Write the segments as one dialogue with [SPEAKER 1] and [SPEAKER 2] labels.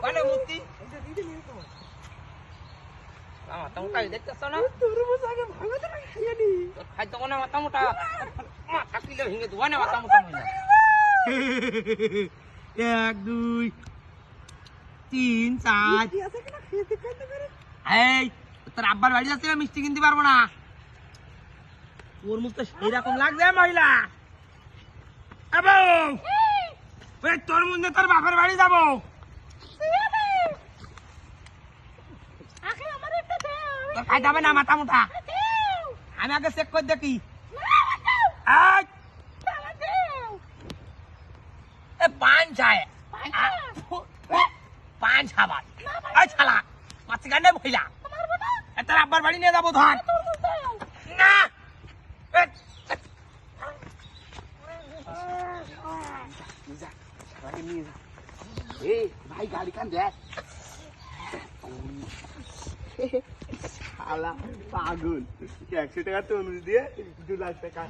[SPEAKER 1] কোনে মূর্তি মাথা মোটা দেখতেছ না তরমুজ আগে ভাঙাতে না খাইয়ানি তোর খাইতে কোনে মাথা মোটা মাথা কিলো ভেঙে দেবো না মাথা মোটা মহিলা 1 2 3 4 এই তোর আব্বার বাড়ি যাচ্ছে না মিষ্টি কিনতে পারবো না তোর মুখ তো সেরকম লাগছে মহিলা তোর মধ্যে তোর বাপের বাড়ি যাবো তোর খাইতে হবে না মাথা মুঠা আমি আগে চেক করে দেখি পান চায় পান ছাবার ছালা মাছি গান্ডে মহিলা তোর আব্বার বাড়ি নিয়ে যাবো ধর না ভাই গাড়ি কান দেখ শালা পাগল 100 টাকা তরমুজ দিয়ে 2 লাখ টাকা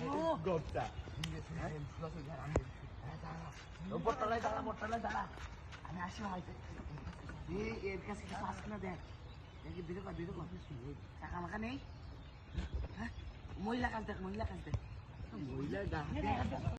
[SPEAKER 1] গপটা বটতলায় দাঁড়া আমি আসি হয়তো এর কাছে পাস কিনা দেখ দিতে টাকা মাকা নেই মহিলা কাজ দেখ মহিলা